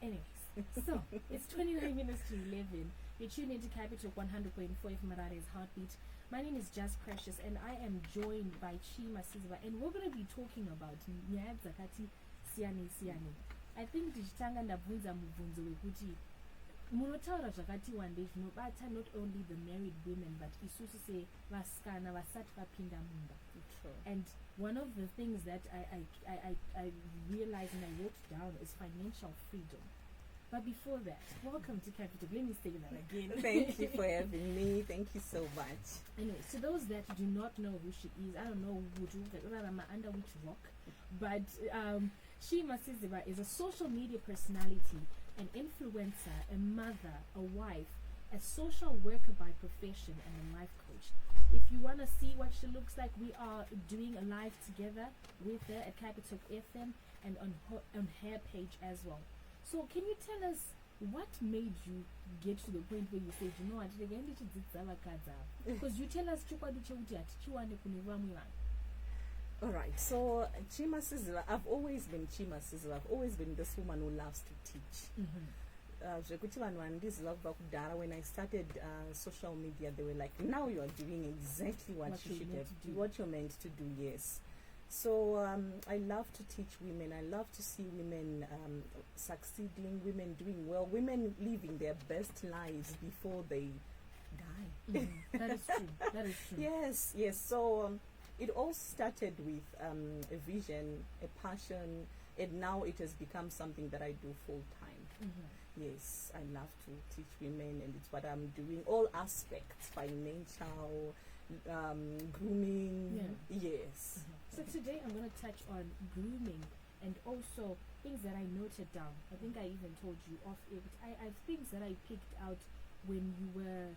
Anyways, so it's 29 minutes to 11. You're tuned into Capital 100.4 Marare's Heartbeat. My name is Just Precious, and I am joined by Chima Sizwa, and we're going to be talking about nyaya dzakati siyane siyane. I think tichitanga ndabvunza mubvunzo wekuti munotaura zvakati wandei zvinobata not only the married women but isusu sevasikana vasati vapinda mumba. And one of the things that I realized and I wrote down is financial freedom. But before that, welcome to Capital. Let me say that again. Thank you for having me. Thank you so much. Anyway, so those that do not know who she is, I don't know under which rock, but Chima Sizwa is a social media personality, an influencer, a mother, a wife, a social worker by profession, and a life coach. If you want to see what she looks like, we are doing a live together with her at Capital FM and on her page as well. So can you tell us what made you get to the point where you said, you know what, because you tell us all right, so Chima Sizwa, I've always been Chima Sizwa. I've always been this woman who loves to teach. When I started social media, they were like, now you are doing exactly what you should have do, what you're meant to do. Yes. So I love to teach women. I love to see women succeeding, women doing well, women living their best lives before they die. That is true. That is true. Yes. So it all started with a vision, a passion, and now it has become something that I do full time. Yes, I love to teach women, and it's what I'm doing. All aspects, financial, grooming. Yes. So today I'm going to touch on grooming and also things that I noted down. I think I even told you off air, but I have things that I picked out when you were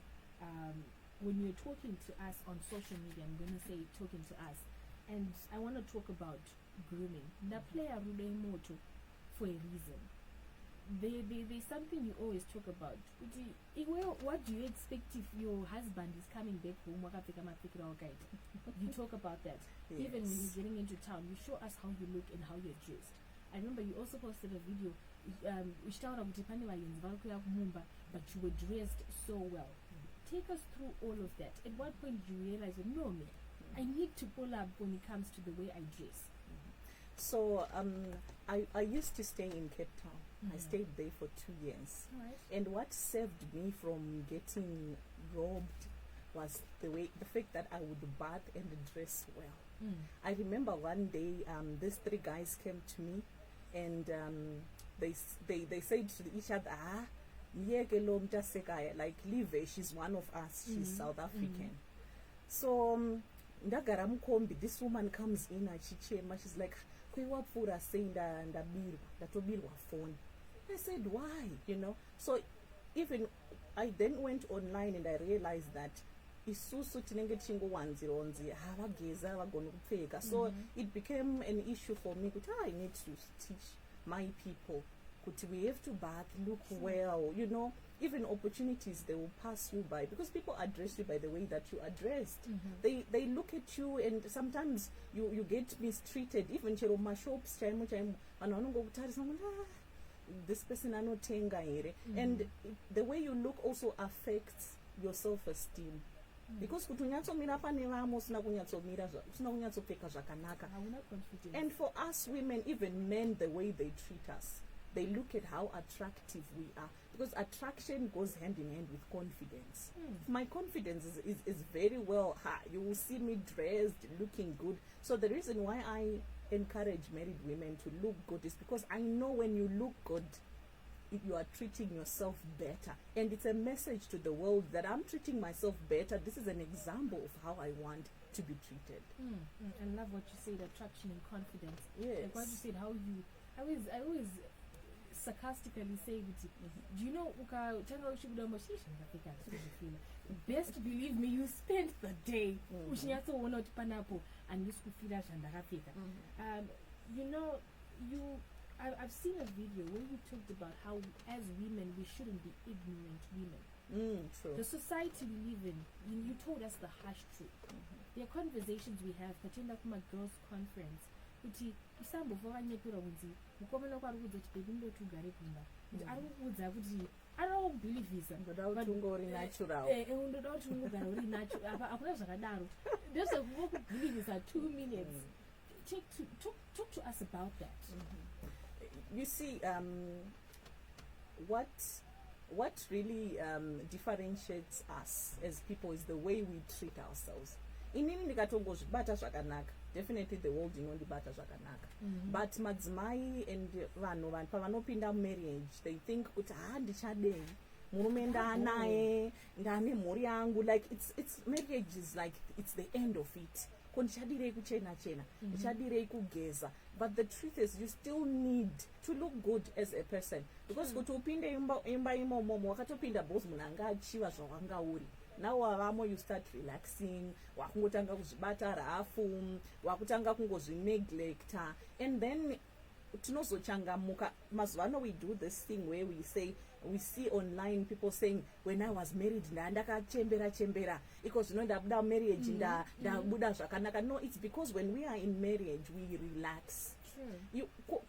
talking to us on social media. I'm going to say talking to us, and I want to talk about grooming. The player moto for a reason. There's something you always talk about. What do you expect if your husband is coming back home? You talk about that. Yes. Even when you're getting into town, you show us how you look and how you're dressed. I remember you also posted a video, but you were dressed so well. Take us through all of that. At what point did you realize, no, man, I need to pull up when it comes to the way I dress? So I used to stay in Cape Town. I stayed there for 2 years. Right. And what saved me from getting robbed was the fact that I would bath and dress well. I remember one day these 3 guys came to me, and they said to each other, like, leave her, she's one of us, she's South African. So this woman comes in and she's like, saying phone. I said, why? So even I then went online and I realized that so it became an issue for me. I need to teach my people. We have to bath, look well, even opportunities, they will pass you by, because people address you by the way that you are dressed. They look at you, and sometimes you get mistreated. Even my shops, this person I know tenga here, and the way you look also affects your self-esteem. Because and for us women, even men, the way they treat us, they look at how attractive we are, because attraction goes hand in hand with confidence. My confidence is very well high. You will see me dressed, looking good. So the reason why I encourage married women to look good is because I know when you look good, you are treating yourself better, and it's a message to the world that I'm treating myself better. This is an example of how I want to be treated. I love what you said, attraction and confidence. Yes. Like what you said, how you I always sarcastically say it. Do you know best believe me, you spent the day and I've seen a video where you talked about how as women we shouldn't be ignorant women. True. The society we live in, you told us the harsh truth. There are conversations we have, Katenda Kuma Girls Conference, kuti usambobva wanyepera kunzi mukomana wako ari kudza kuti bebi ndoti ugare kumba kuti ari kukudza kuti arava kubhilivhisa ndoda kuti unge uri natural ndoda kuti ungogara uri natural hakuna zvakadaro ndezvekungokubhilivhisa 2 minutes. Talk to us about that. You see, what really differentiates us as people is the way we treat ourselves. Inini ndikatongozvibata zvakanaka, definitely the world inondibata zvakanaka. But madzimai and vanhu pavanopinda marriage, they think kuti ndichadei murume ndanaye ndane mhuri yangu, like it's marriage is like it's the end of it. Ndichadirei kuchena chena, ndichadirei kugeza. But the truth is you still need to look good as a person, because kuti upinde imba imomo wakatopinda boss munhu anga achiva zvawanga uri. Now wavamo you start relaxing, wakungotanga kuzvibata rafu, wakutanga kungozvineglecta, and then tinozochangamuka. Mazuvano we do this thing where we see online people saying when I was married ndakachembera because ndabuda marriage ndabuda zvakanaka. No, it's because when we are in marriage we relax.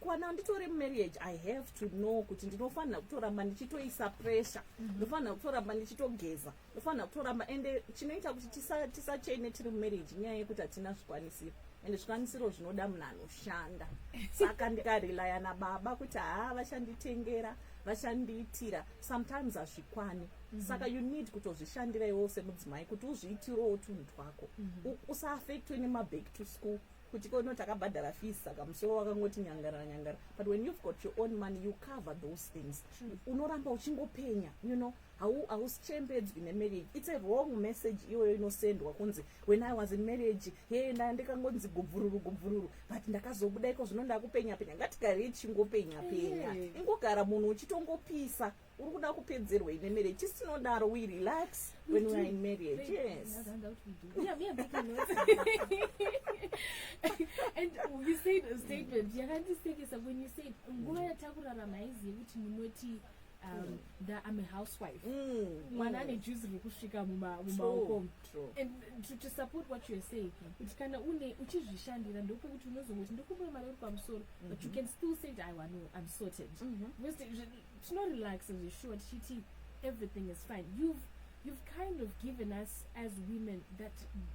Kana nditori marriage I have to know kuti ndinofanira kutoramba ndichitoisa pressure, ndinofanira kutoramba ndichitogeza, ndinofanira kutoramba, ende chinoita kuti tisachene tiri marriage nyaya yekuti hatina zvikwanisiro, ende zvikwanisiro zvinoda munhu anoshanda. Saka ndikarelaya nababa kuti vashanditengera, vashandiitira, sometimes hazvikwani. Saka you need kutozvishandira iwo semudzimai kuti uzviitirewo tunhu twako, usaafektwe nemaback to school kuti kono takabhadhara fees saka musoro wakangoti nyangara. But when you've got your own money you cover those things. Unoramba uchingopenya, you know, hausichembedzwi nemarriage. It's a wrong message iyoyo inosendwa kunzi when I was in marriage ndikangonzi gubvururu but ndakazobuda iko zvino ndakupenya. Ngatigarei tichingopenya ingogara munhu uchitongopisa uri kuda kupedzerwa ine marriage. Tisinodaro, we relax when we are in marriage. Yes. And you said a statement yakandisekesa when you said nguva yatakurarama haizivi kuti munoti I'm a housewife. Mwana ane juice rekusvika mumaoko. And to support what you're saying, kuti kana uchizvishandira ndopekuti unozongoti ndokupa mari uri pamusoro, but you can still say I'm sorted. It's not relax as a short chiti, everything is fine. You've kind of given us as women that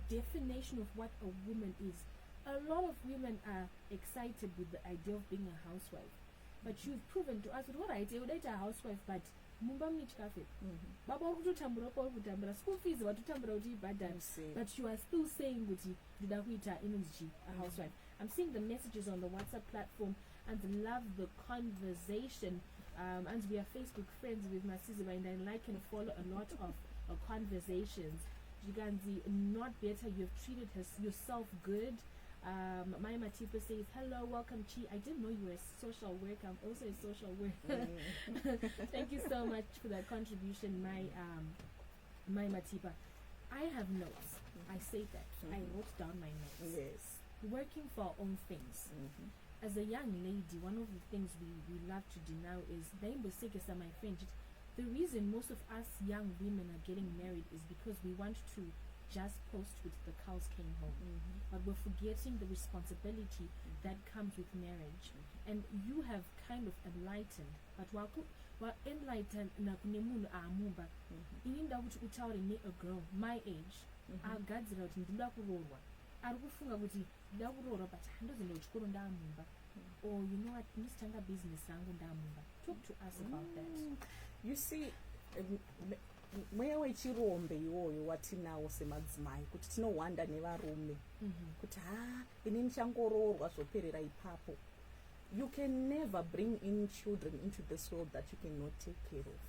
definition of what a woman is. A lot of women are excited with the idea of being a housewife, but you've proven to us that alright, you would a housewife, but mumba mnichikafe baba urikutotambura pa urikutambura school fees watotambura kuti ibhadhara, but you are still saying kuti ndida kuita inonzi a housewife. I'm seeing the messages on the WhatsApp platform and love the conversation, and we are Facebook friends with Masiziba, and I like and follow a lot of conversations. Jiganzi, not better, you've treated yourself good. My Matipa says, hello, welcome Chi. I didn't know you were a social worker. I'm also a social worker. Thank you so much for that contribution, my Matipa. I have notes. I say that. I wrote down my notes. Yes. Working for our own things. As a young lady, one of the things we love to do now is, my friend, the reason most of us young women are getting married is because we want to just post with the cows came home, but we're forgetting the responsibility that comes with marriage. And you have kind of enlightened, but while enlightened nakunemunu amuba ininda kuti utaure a girl my age agadzira kuti ndinoda kuroorwa, ari kufunga kuti ndinoda kuroorwa but handozoenda kuchikoro ndaamumba, or you know what, ndisitanga business yangu ndaamumba. Talk to us about that. You see, mweya wechirombe iwoyo watinawo semadzimai kuti tinowanda nevarume kuti ini ndichangoroorwa zvoperera ipapo. You can never bring in children into this world that you cannot take care of.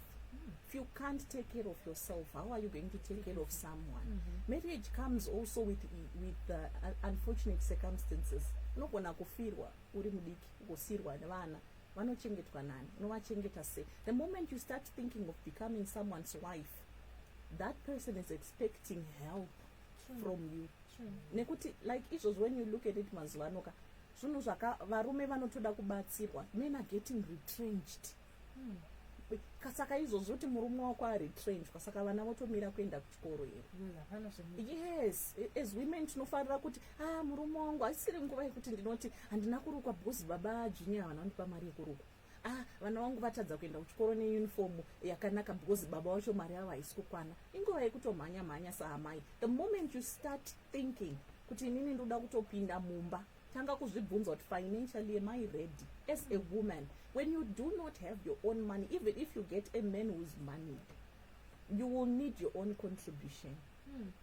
If you can't take care of yourself, how are you going to take care of someone? Marriage comes also with unfortunate circumstances. Unogona kufirwa uri mudiki, kugosirwa nevana, vanochengetwa nani, unovachengeta sei? The moment you start thinking of becoming someone's wife, that person is expecting help from you. Nekuti like izvozvo, when you look at it mazuvanoka, zvinhu varume vanotoda kubatsirwa, men are getting retrenched. saka izvozvo kuti murume wako aretrenchwa saka vana votomira kuenda kuchikoro here. Yes, as women tinofanira kuti murume wangu asisiri nguva yekuti ndinoti handina kurukwa because baba junior havana kundipa mari yekurukwa. Vana vangu vatadza kuenda kuchikoro neuniform yakanaka because baba vacho mari yavo haisi kukwana. Inguva yekutomhanya saamai. The moment you start thinking kuti inini ndoda kutopinda mumba, tanga kuzvibvunza kuti financially am I ready as a woman. When you do not have your own money, even if you get a man who's money, you will need your own contribution.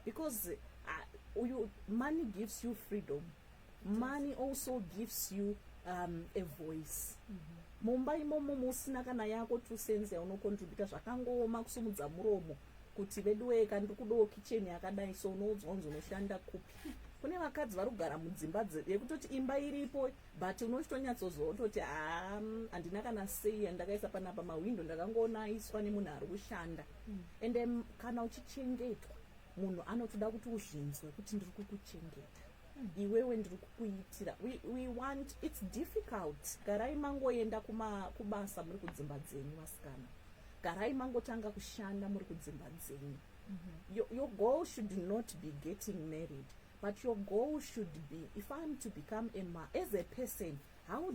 Because money gives you freedom. Money also gives you a voice. Mumba imomo musina kana yako 2 cents yaunokontributa zvakangooma kusumudza muromo kuti veduweka ndikudowo kitchen yakadai so unodzwa unoshanda kupi. Kune vakadzi vari kugara mudzimba yekutoti imba iripo but unochitonyatsozoototi handina kana sei yandakaisa panapa mawindo ndakangonaiswa nemunhu ari kushanda. Ende kana uchichengetwa munhu anotoda kuti uzvinzwe kuti ndiri kukuchengeta, iwewe ndiri kukuitira. We want, it's difficult. Garai mangoenda kubasa muri kudzimba dzenyu vasikana, garai mangotanga kushanda muri kudzimba dzenyu. Your goal should not be getting married, but your goal should be, if I'm to become as a person, how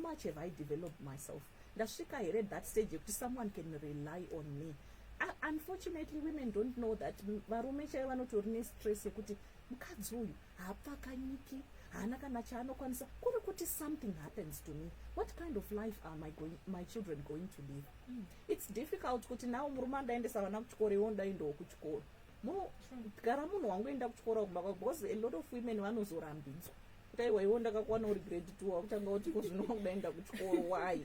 much have I developed myself? Ndasvika here at that stage that someone can rely on me. Unfortunately, women don't know that. Varume chaivo vanotori nestress yekuti mukadzi uyu haapfakanyiki, haana kana chaanokwanisa, kuri kuti something happens to me. What kind of life are my children going to live? It's difficult kuti now murume andaendesa vana kuchikoro iwo ndaendawo kuchikoro. Gara munhu wangoenda kuchikoro kumba because a lot of women vanozorambidzwa kuti aiwa iwo ndakakwana uri grade 2 wakutanga kuti zvino kudaenda kuchikoro why?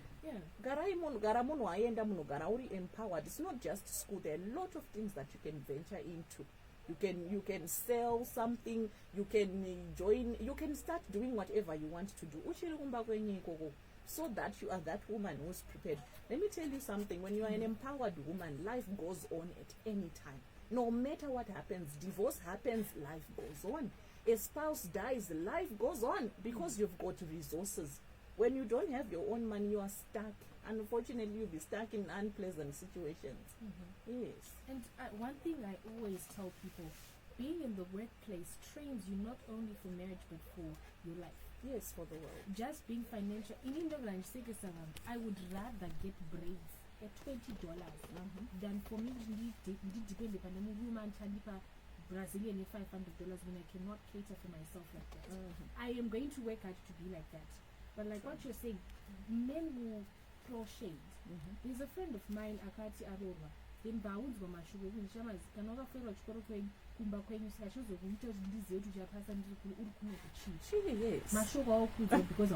Gara munhu aenda munhu gara uri empowered. It's not just school. There are a lot of things that you can venture into. You can sell something, you can join, you can start doing whatever you want to do. Uchiri kumba kwenye ikoko, so that you are that woman who's prepared. Let me tell you something. When you are an empowered woman, life goes on at any time. No matter what happens, divorce happens, life goes on. A spouse dies, life goes on because you've got resources. When you don't have your own money, you are stuck. Unfortunately, you'll be stuck in unpleasant situations. Yes. And one thing I always tell people, being in the workplace trains you not only for marriage but for your life. Yes, for the world. Just being financial. I would rather get braids at $20 than for me to depend upon a woman Brazilian $500 when I cannot cater for myself like that. I am going to work hard to be like that. But like what you're saying, men will throw shade. There's a friend of mine, Akati Arora. Then Bawuds were my sugar, which I was another friend of Choroquay, Kumba Queen, Slashes of Winters, this to Japan, and yes. My sugar because I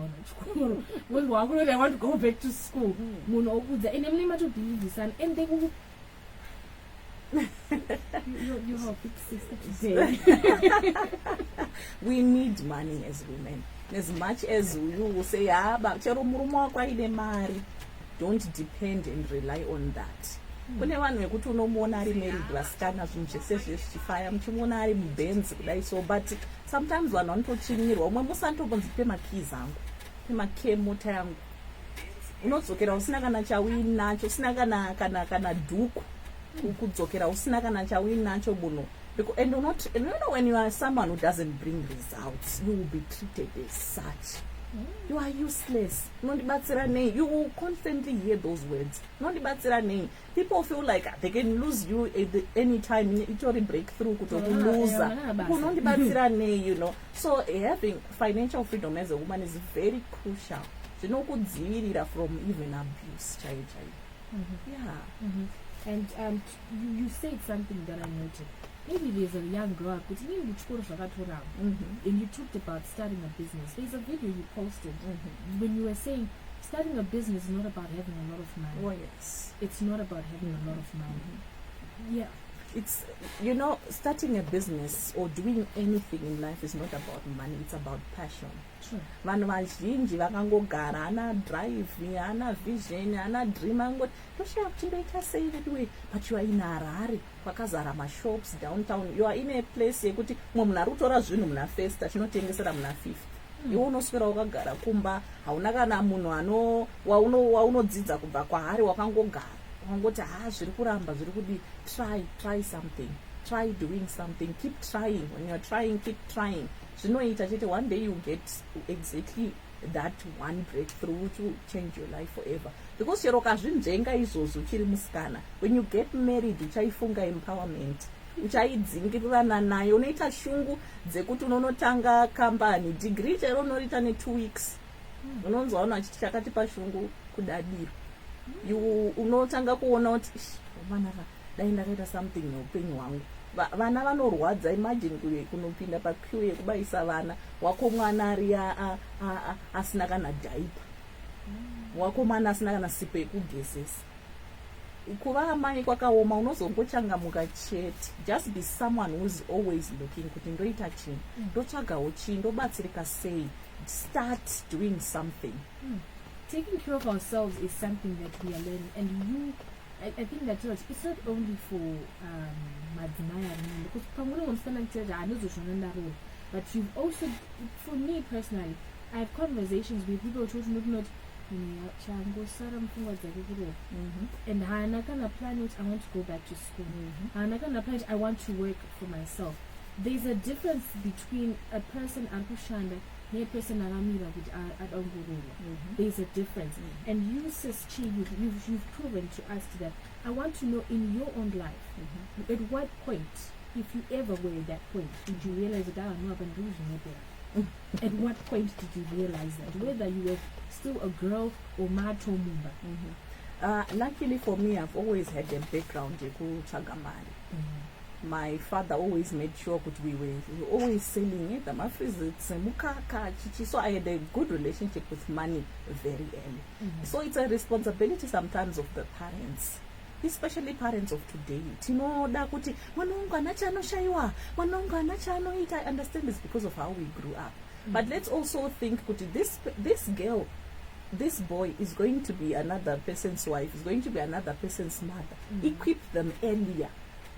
want to go back to school. Moon Okuda, and I'm never to believe this, and they will. You have big sister today. We need money as women. As much as you will say, don't depend and rely on that. Kune vanhu vekuti unomuona ari married vasikana zvinhu zvese zvichifaya muchimuona ari mubenzi kudai so, but sometimes vanhu vanotochinyirwa. Umwe musi anotombonzi pemakeys angu, pemakey mota yangu, unodzokera usina kana chauinacho, usina kana dhuku kudzokera usina kana chauinacho munhu. And you know when you are someone who doesn't bring results, you will be treated as such. You are useless. You will constantly hear those words. People feel like they can lose you at any time. It's already breakthrough. You know. So having financial freedom as a woman is very crucial. You know, from even abuse. Yeah. And you said something that I noted. Maybe there's a young girl, but and you talked about starting a business. There's a video you posted when you were saying starting a business is not about having a lot of money. Oh, yes. It's not about having a lot of money. Yeah. It's, starting a business or doing anything in life is not about money, it's about passion. True. Vanhu vazhinji vakangogara ana drive, ana vision, ana dream, toshaya kuti ndoita sei veduwe, but you are in Harare, kwakazara mashops downtown. You are in a place yekuti mwe munhu ari kutora zvinhu muna Festa chinotengesera muna 50. iwe unoswera wakagara kumba, hauna kana munhu waunodzidza kubva kwaari, wakangogara wakangoti zviri kuramba zviri kudi. Try something, try doing something, keep trying. When you're trying, keep trying. Zvinoita chete one day you get exactly that one breakthrough which will change your life forever. Because chero kazvinzvenga izvozvo uchiri musikana, when you get married uchaifunga empowerment, uchaidzingirana nayo, unoita shungu dzekuti unonotanga kambani, degree chero unoita ne2 weeks, unonzwaona chiti chakatipa shungu kudadira. Unotanga kuona kuti vanaka dai ndakaita something neupenyu hwangu. Vana vanorwadza. Imagine kunopinda paqueue yekubaisa vana, wako mwana ari asina kana diaper, wako mwana asina kana sipo yekugezesa. Kuva amai kwakaoma, unozongochangamuka chete. Just be someone who's always looking kuti ndoita chii, ndotsvagawo chii, ndobatsirika sei. Start doing something. Taking care of ourselves is something that we are learning, and I think that it's not only for madzimai, because but you've also, for me personally, I have conversations with people who not and I can plan it, I want to go back to school, and I can plan it, I want to work for myself. There's a difference between a person and a person there's a difference. And you, Sis Chi, you've proven to us that. I want to know, in your own life, at what point, if you ever were at that point, did you realize that I know I've been losing it? At what point did you realize that, whether you were still a girl or mato mumba? Luckily for me, I've always had a background in Chagamani. My father always made sure that we were always selling it, so I had a good relationship with money very early. So it's a responsibility sometimes of the parents, especially parents of today. I understand this because of how we grew up. But let's also think this girl, this boy is going to be another person's wife, is going to be another person's mother. Equip them earlier.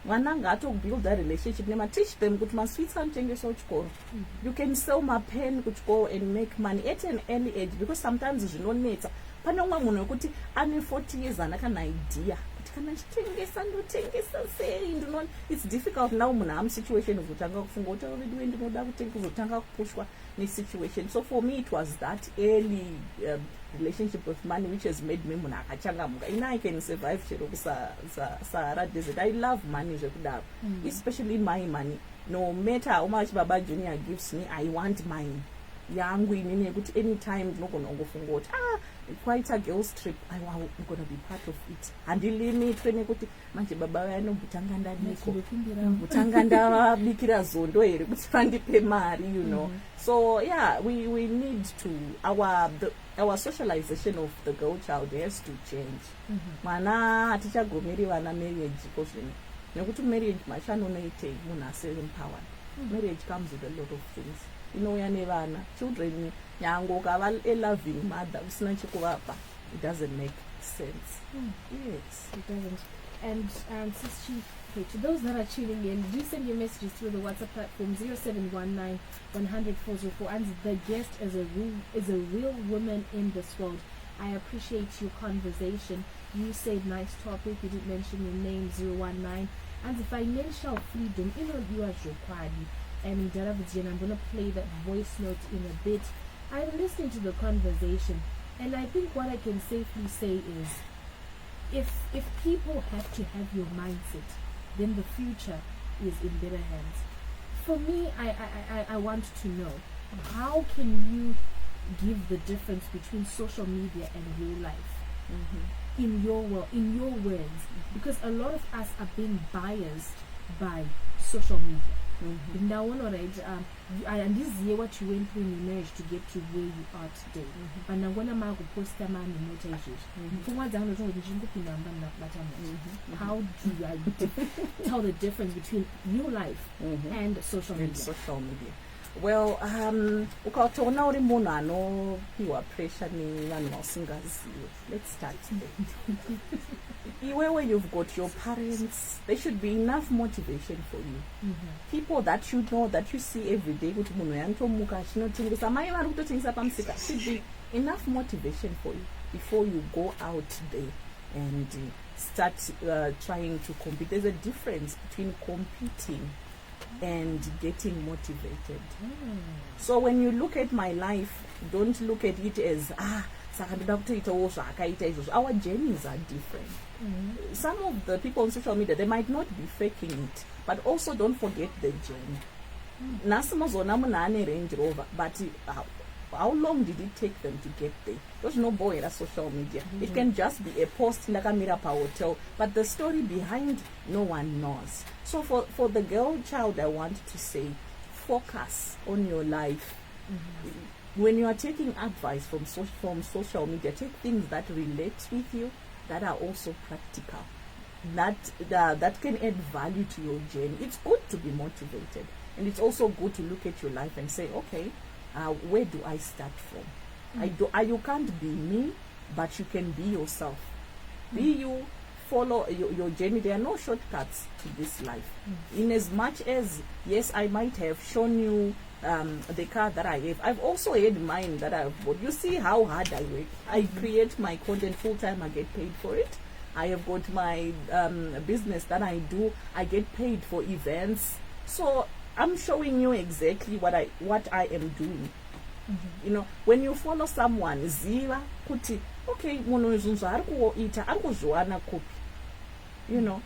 To build that relationship, teach them good sweets and changes. You can sell my pen and make money at an early age, because sometimes you don't need I'm 40 years and I can idea. It's difficult now. I'm situation situation. So for me, it was that early relationship with money which has made me I can survive Sahara Desert. I love money, especially my money. No matter how much Baba Junior gives me, I want mine. Young women, anytime quite a girls trip, I'm gonna be part of it. And the limit when you manche baba no butanganda niko butanganda bikira zondo ere butandi pe mari, you know. So yeah, we need to our socialization of the girl child has to change. Mana aticha gomeri wana marriage because nekuti marriage machano noite munhu asel empowered. Marriage comes with a lot of things. Children, a loving mother, it doesn't make sense. Yes, it doesn't. And Sis Chi, to those that are tuning in, do send your messages through the WhatsApp platform 0719 100 404. And the guest is a real woman in this world. I appreciate your conversation. You said nice topic. You did mention your name 019 and the financial freedom. You are required. And I'm going to play that voice note in a bit. I'm listening to the conversation, and I think what I can safely say is, if people have to have your mindset, then the future is in better hands. For me, I want to know, how can you give the difference between social media and real life in your world, in your words? Because a lot of us are being biased by social media. Now, and this is what you went through in your marriage to get to where you are today. And I'm going to post a man in notations. How do I tell the difference between your life and social media? Well, ukatoona uri munhu anopiwa pressure nevanhu vasingazivi, let's start there. When you've got your parents, there should be enough motivation for you. People that you know, that you see every day, kuti munhu yantomuka achinotengesa mai vari kutotengesa pamusika, should be enough motivation for you before you go out there and start trying to compete. There's a difference between competing and getting motivated. So when you look at my life, don't look at it as our journeys are different. Some of the people on social media, they might not be faking it, but also don't forget the journey. Range Rover, but how long did it take them to get there? There's no boy in social media. It can just be a post in like a Mirapa hotel, but the story behind, no one knows. So for the girl child, I want to say, focus on your life. When you are taking advice from social media, take things that relate with you, that are also practical, that can add value to your journey. It's good to be motivated, and it's also good to look at your life and say, okay, where do I start from? You can't be me, but you can be yourself. Be you, follow your journey. There are no shortcuts to this life. In as much as, yes, I might have shown you the car that I have, I've also had mine that I've bought. You see how hard I work. I create my content full time, I get paid for it. I have got my business that I do, I get paid for events. So I'm showing you exactly what I am doing. You know, when you follow someone, ziva kuti, okay, you know,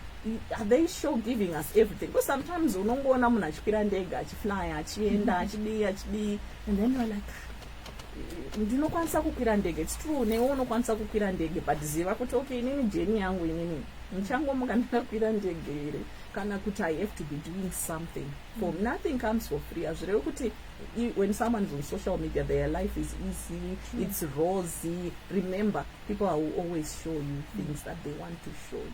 they show giving us everything. Because sometimes unongona munhu achikwira ndege achifly achienda achidi, and then you're like, ndinokwanisa kukwira ndege. It's true, newe unokwanisa kukwira ndege, but ziva kuti okay, inini journey yangu inini ndichangomuka ndakakwira ndege here, kana kuti I have to be doing something. For nothing comes for free. Azvirevi kuti when someone's on social media, their life is easy, it's rosy. Remember, people will always show you things that they want to show you.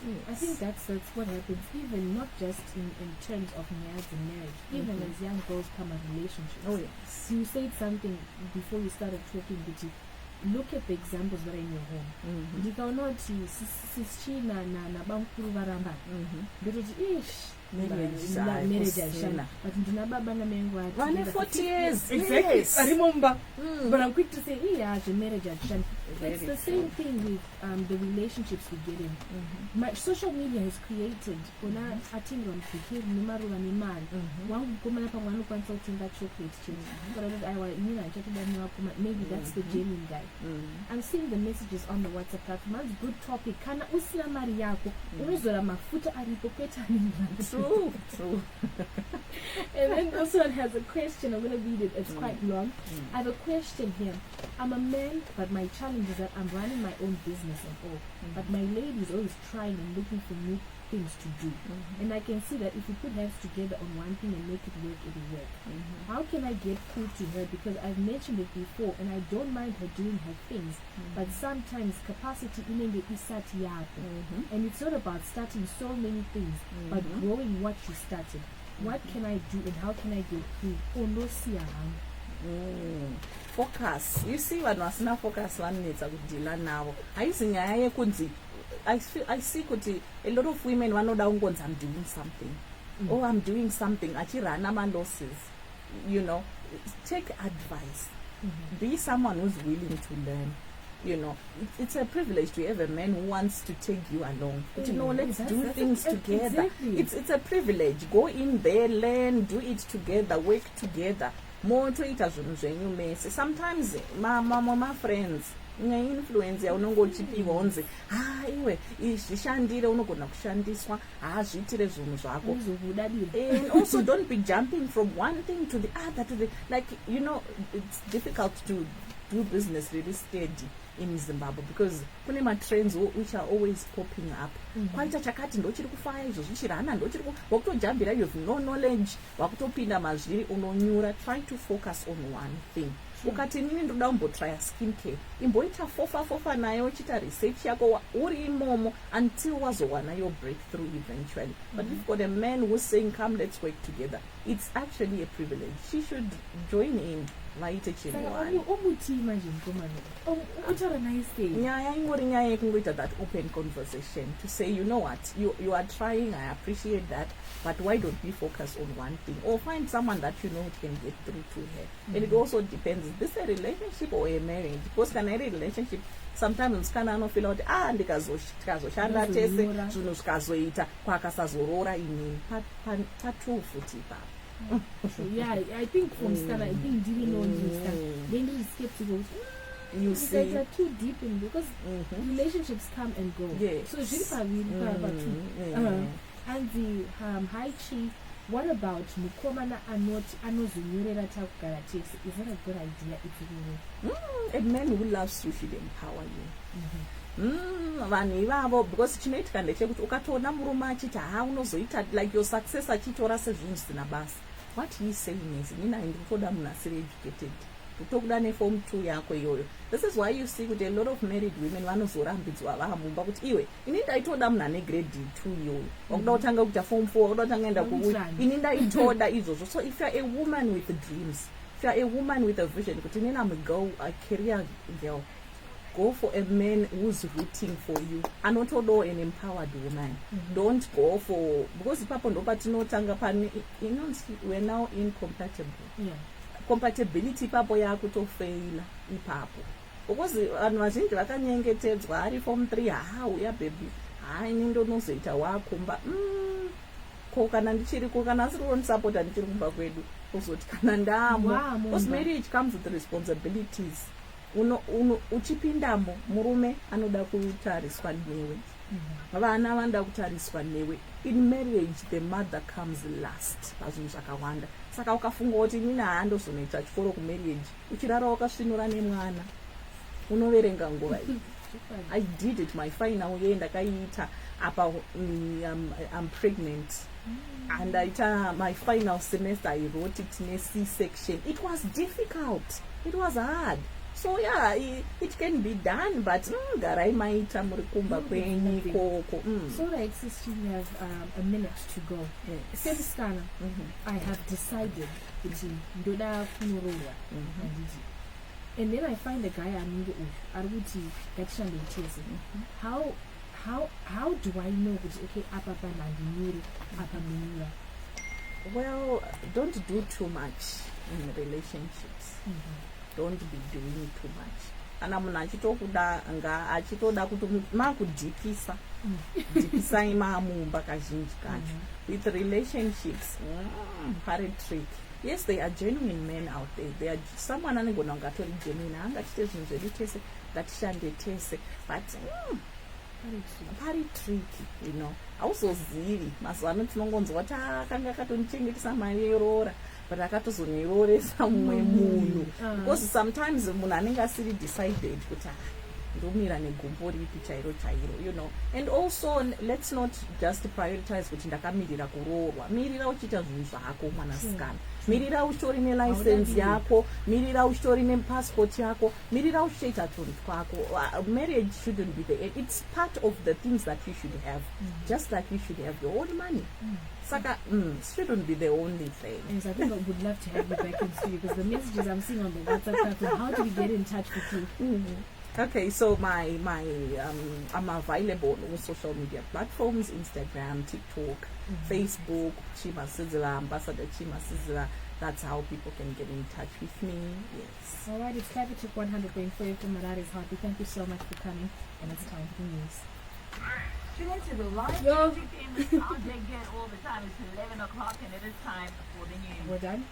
Yes. I think that's what happens, even not just in terms of marriage and marriage, even as young girls come in relationships. Oh yes. You said something before you started talking, Biti. Look at the examples that are in your home. Ndikaona kuti sischina na bamkuru varamba. Ndototi marriage ashana. But ndina baba na mengo ati. Vane 40 years. Exactly. Yes. I remember. But I'm quick to say, marriage ashana. It's the same thing with the relationships we get in. My social media has created ona atinga mfikiri nimaru wa nimani. Wangu kuma napa wanu consulting that chocolate change. But I was maybe that's the genuine guy. I'm seeing the messages on the WhatsApp platform. That's good topic. Kana usina mari yako. Unizora mafuta aripoketa ni. True. And then this one has a question. I'm going to read it. It's quite long. I have a question here. I'm a man, but my challenge is that I'm running my own business and all. But my lady is always trying and looking for new things to do. And I can see that if we put hands together on one thing and make it work, it'll work. How can I get through to her? Because I've mentioned it before, and I don't mind her doing her things. But sometimes capacity inenge isati yako. And it's not about starting so many things, but growing what you started. What can I do and how can I get through? Focus. You see, when wasina focus one needs to deal now. I see kuti a lot of women wanoda ungonzi I'm doing something. Oh, I'm doing something. Achirana my losses. You know, take advice. Be someone who's willing to learn. You know, it's a privilege to have a man who wants to take you along. But you know, let's do things together. Exactly. It's a privilege. Go in there, learn, do it together, work together. More to it as you may say. Sometimes my friends influence unongochipiwa unze iwe ishandire unogona kushandiswa zviitire zvinhu zvako. And also don't be jumping from one thing to the other like, you know, it's difficult to do business really steady in Zimbabwe because kune matrends which are always popping up. Kwaita chakati ndochiri kufaya izvo zvichirana ndochiri wakutojambira, you have no knowledge, wakutopinda mazviri unonyura. Try to focus on one thing. ukati inini ndoda kumbotrya skin care, imboita fofa nayo uchiita research yako uri imomo until wazowana your breakthrough eventually. But if you've got a man who's saying, come, let's work together, it's actually a privilege. She should join in. Vaite chinhu umuti manje mukomana utaura naye sei nyaya ingori nyaya yekungoita that open conversation to say, you know what, you are trying, I appreciate that, but why don't we focus on one thing, or find someone that you know can get through to her. And it also depends, is this a relationship or a marriage? Because kana iri relationship, sometimes musikana anofila kuti ndikazoshanda tese zvinhu zvikazoita kwakasazorora inini patu futi ipapo. Yeah, I think from start, I think didn't know this stuff. Then you're skeptical. You see, guys are too deep in because relationships come and go. Yes. So and the high chief. What about mukomana anozunyorera takugara text? Is that a good idea? A man who loves you should empower you. Vanhu ivavo, because chinoitika ndechekuti ukatoona murume achiti unozoita like your success achitora sezvinhu zvisina basa. What he is saying is, nina ndikutoda munhu asiri educated, kutokuda neform 2 yako iyoyo. This is why you see kuti a lot of married women vanozorambidzwa vamumba kuti iwe ini ndaitoda munhu ane grade 2 iyoyo, wakuda kutanga kuita form 4, wakuda kutanga enda ini ndaitoda izvozvo. So if you are a woman with dreams, if you are a woman with a vision, kuti inini I'm a career girl, go for a man who's rooting for you. Anotodo an empowered woman. Don't go for, because ipapo ndo patinotanga pani, we're now incompatible. Yeah. Compatibility ipapo yakutofaila ipapo. Because vanhu vazhinji vakanyengetedzwa ari form 3, uya baby, ini ndonozoita wakumba. Ko kana ndichiriko, kana asiri kunisapota ndichiri kumba kwedu, uzoti kana ndamo. Because marriage comes with responsibilities. Uchipindamo murume anoda kutariswa newe, vana vanoda kutariswa newe. In marriage the mother comes last pazvinhu zvakawanda. Saka ukafunga kuti nini handozonoita chikoro kumarriage, uchirara wakasvinura nemwana, unoverenga nguva iyi. I did it my final year ndakaiita apa I'm pregnant. And my final semester I wrote it in a C-section. It was difficult, it was hard. So yeah, it can be done, but garai maita muri kumba kwenyu koko. So right, sister, we have a minute to go. Yes. I have decided kuti ndoda kunorowa. And then I find a guy arikuti ngachishande chese. How do I know kuti okay apa panandinuri apa munyura? Well, don't do too much in relationships. Don't be doing too much. Kana munhu achitokuda achitoda kuti makudhipisa dhipisai mamumba kazhinji kacho. With relationships, very tricky. Yes, there are genuine men out there. There are someone anogona kungatori genuine, angachite zvinhu zvedu tese, ngatishande tese, but very tricky, you know. Hauzozivi mazuva ano tinongonzwa kuti akanga akatonichengetesa mari yerora, but akatozoniroresa mumwe munhu. Because sometimes munhu anenge asiri decided kuti ndomira negumbo ripi chairo, you know. And also let's not just prioritize kuti ndakamirira kuroorwa. Mirira uchiita zvinhu zvako mwanasikana. Mirira uchitori nelicense yako, mirira uchitori nepassport yako, mirira uchiita tunhu twako. Marriage shouldn't be the end. It's part of the things that you should have, just like you should have your own money. Saka, shouldn't be the only thing. Yes, I think I would love to have you back in studio, because the messages I'm seeing on the WhatsApp, how do we get in touch with you? Okay, so I'm available on all social media platforms: Instagram, TikTok, Facebook, Chima Sizila, Ambassador Chima Sizila. That's how people can get in touch with me. Yes. All right, it's Capital 100.4 from Marari's Heart. Thank you so much for coming, and it's time for the news. Tune into the live music in the sound they get all the time. It's 11 o'clock, and it is time for the news. We're done.